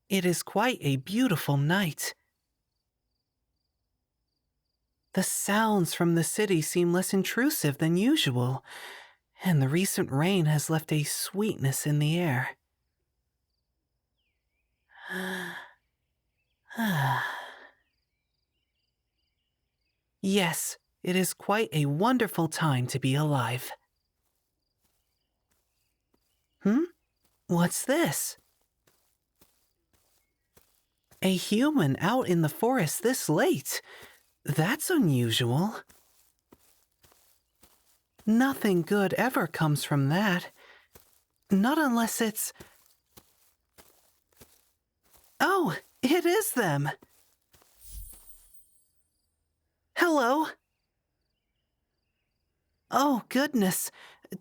It is quite a beautiful night. The sounds from the city seem less intrusive than usual, and the recent rain has left a sweetness in the air. Yes, it is quite a wonderful time to be alive. What's this? A human out in the forest this late? That's unusual. Nothing good ever comes from that. Not unless it's... Oh, it is them! Hello? Oh, goodness.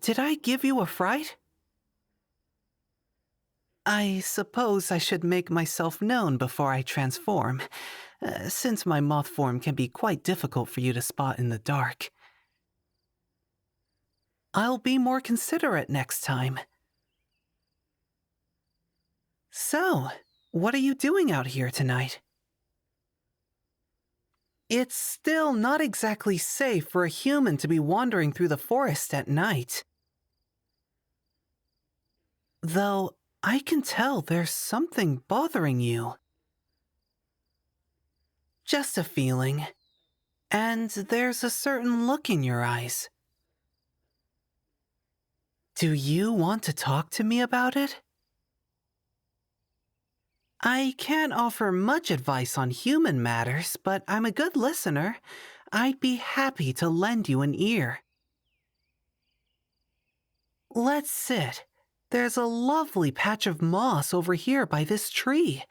Did I give you a fright? I suppose I should make myself known before I transform, since my moth form can be quite difficult for you to spot in the dark. I'll be more considerate next time. So, what are you doing out here tonight? It's still not exactly safe for a human to be wandering through the forest at night. Though, I can tell there's something bothering you. Just a feeling. And there's a certain look in your eyes. Do you want to talk to me about it? I can't offer much advice on human matters, but I'm a good listener. I'd be happy to lend you an ear. Let's sit. There's a lovely patch of moss over here by this tree.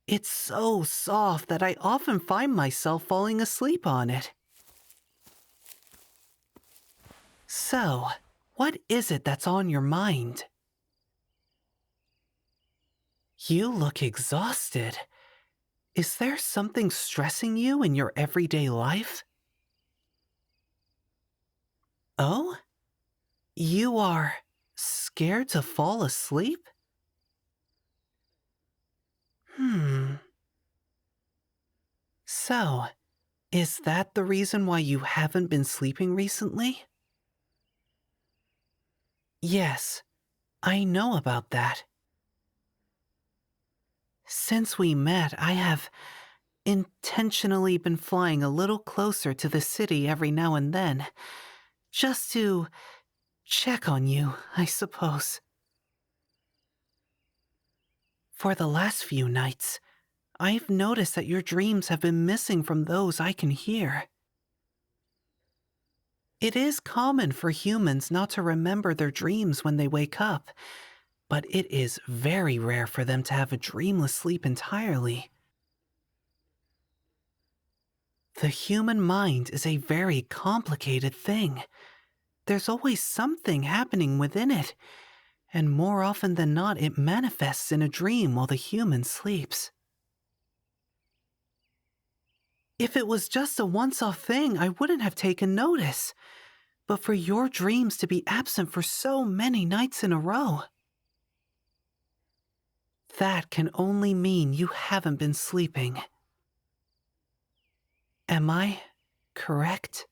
It's so soft that I often find myself falling asleep on it. So, what is it that's on your mind? You look exhausted. Is there something stressing you in your everyday life? Oh? You are scared to fall asleep? So, is that the reason why you haven't been sleeping recently? Yes, I know about that. Since we met, I have intentionally been flying a little closer to the city every now and then, just to check on you, I suppose. For the last few nights, I've noticed that your dreams have been missing from those I can hear. It is common for humans not to remember their dreams when they wake up, but it is very rare for them to have a dreamless sleep entirely. The human mind is a very complicated thing. There's always something happening within it, and more often than not, it manifests in a dream while the human sleeps. If it was just a once-off thing, I wouldn't have taken notice. But for your dreams to be absent for so many nights in a row, that can only mean you haven't been sleeping. Am I correct?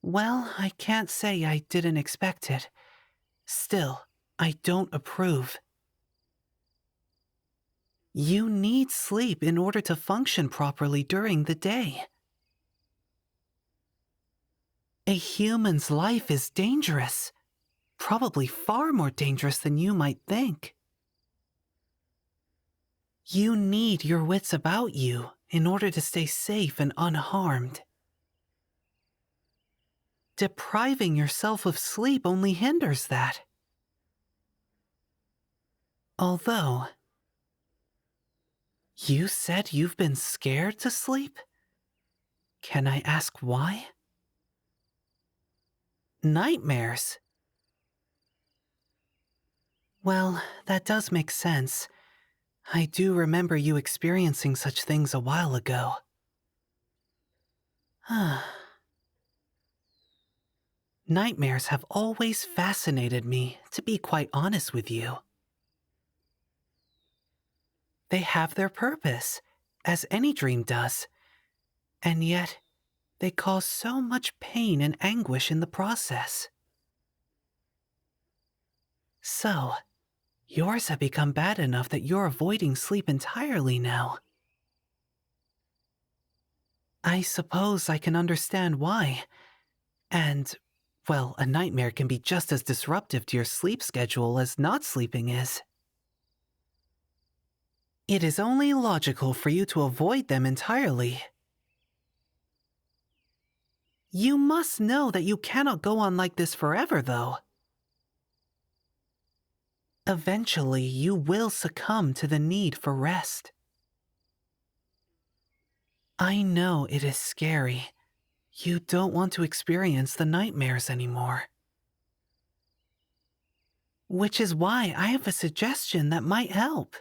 Well, I can't say I didn't expect it. Still, I don't approve. You need sleep in order to function properly during the day. A human's life is dangerous, probably far more dangerous than you might think. You need your wits about you in order to stay safe and unharmed. Depriving yourself of sleep only hinders that. Although, you said you've been scared to sleep? Can I ask why? Nightmares? Well, that does make sense. I do remember you experiencing such things a while ago. Nightmares have always fascinated me, to be quite honest with you. They have their purpose, as any dream does, and yet they cause so much pain and anguish in the process. So, yours have become bad enough that you're avoiding sleep entirely now. I suppose I can understand why. And, well, a nightmare can be just as disruptive to your sleep schedule as not sleeping is. It is only logical for you to avoid them entirely. You must know that you cannot go on like this forever, though. Eventually, you will succumb to the need for rest. I know it is scary. You don't want to experience the nightmares anymore. Which is why I have a suggestion that might help.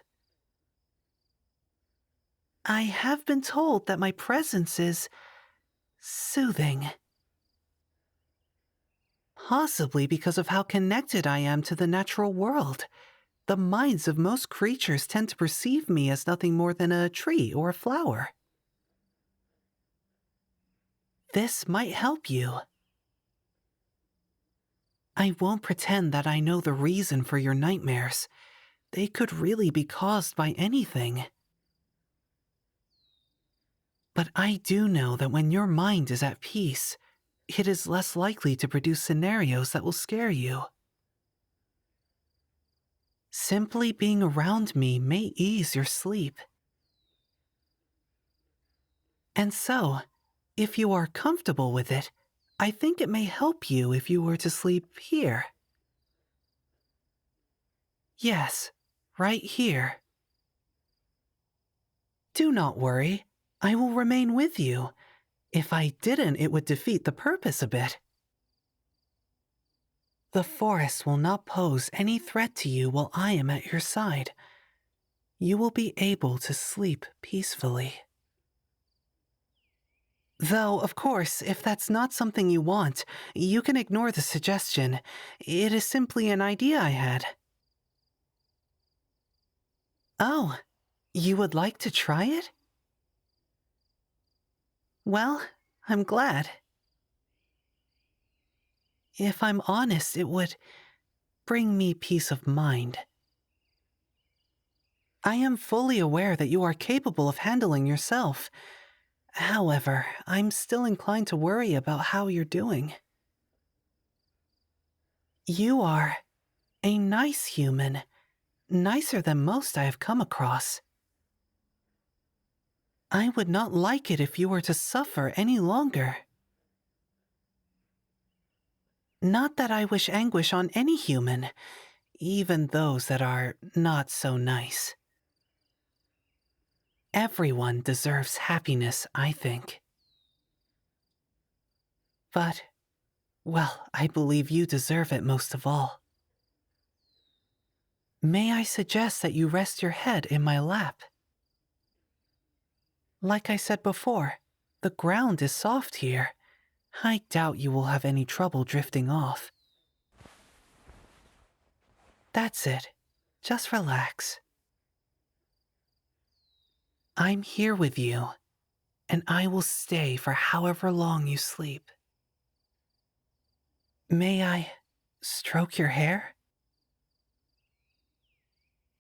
I have been told that my presence is soothing. Possibly because of how connected I am to the natural world. The minds of most creatures tend to perceive me as nothing more than a tree or a flower. This might help you. I won't pretend that I know the reason for your nightmares. They could really be caused by anything. But I do know that when your mind is at peace, it is less likely to produce scenarios that will scare you. Simply being around me may ease your sleep. And so, if you are comfortable with it, I think it may help you if you were to sleep here. Yes, right here. Do not worry, I will remain with you. If I didn't, it would defeat the purpose a bit. The forest will not pose any threat to you while I am at your side. You will be able to sleep peacefully. Though, of course, if that's not something you want, you can ignore the suggestion. It is simply an idea I had. Oh, you would like to try it? Well, I'm glad. If I'm honest, it would bring me peace of mind. I am fully aware that you are capable of handling yourself. However, I'm still inclined to worry about how you're doing. You are a nice human, nicer than most I have come across. I would not like it if you were to suffer any longer. Not that I wish anguish on any human, even those that are not so nice. Everyone deserves happiness, I think. But, well, I believe you deserve it most of all. May I suggest that you rest your head in my lap? Like I said before, the ground is soft here. I doubt you will have any trouble drifting off. That's it. Just relax. I'm here with you, and I will stay for however long you sleep. May I stroke your hair?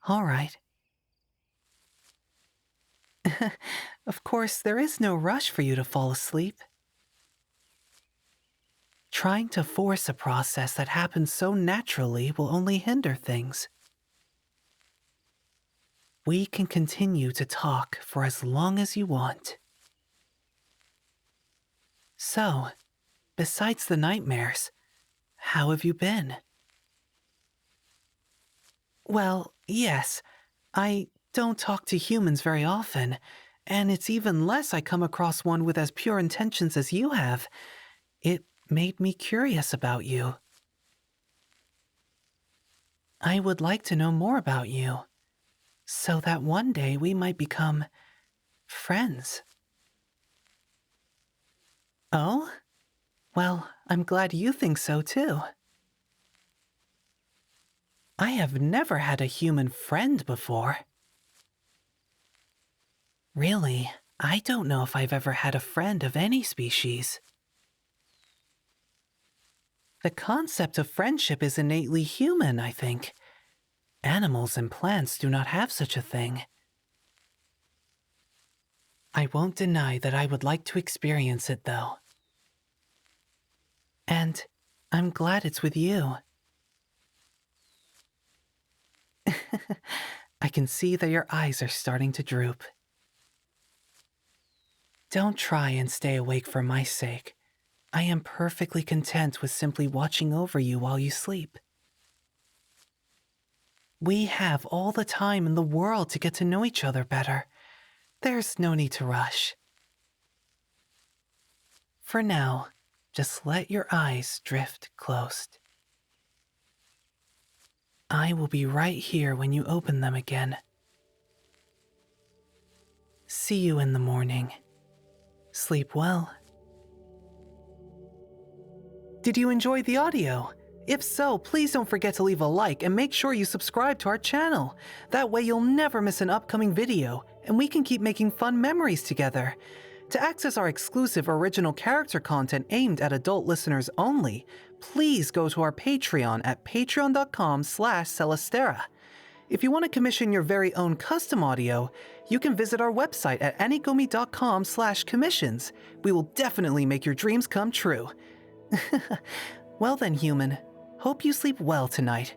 All right. Of course, there is no rush for you to fall asleep. Trying to force a process that happens so naturally will only hinder things. We can continue to talk for as long as you want. So, besides the nightmares, how have you been? Well, yes, I don't talk to humans very often, and it's even less I come across one with as pure intentions as you have. It made me curious about you. I would like to know more about you, so that one day we might become friends. Oh? Well, I'm glad you think so too. I have never had a human friend before. Really, I don't know if I've ever had a friend of any species. The concept of friendship is innately human, I think. Animals and plants do not have such a thing. I won't deny that I would like to experience it, though. And I'm glad it's with you. I can see that your eyes are starting to droop. Don't try and stay awake for my sake. I am perfectly content with simply watching over you while you sleep. We have all the time in the world to get to know each other better. There's no need to rush. For now, just let your eyes drift closed. I will be right here when you open them again. See you in the morning. Sleep well. Did you enjoy the audio? If so, please don't forget to leave a like and make sure you subscribe to our channel. That way you'll never miss an upcoming video, and we can keep making fun memories together. To access our exclusive original character content aimed at adult listeners only, please go to our Patreon at patreon.com/Celesterra. If you want to commission your very own custom audio, you can visit our website at anigomi.com/commissions. We will definitely make your dreams come true. Well then, human, hope you sleep well tonight.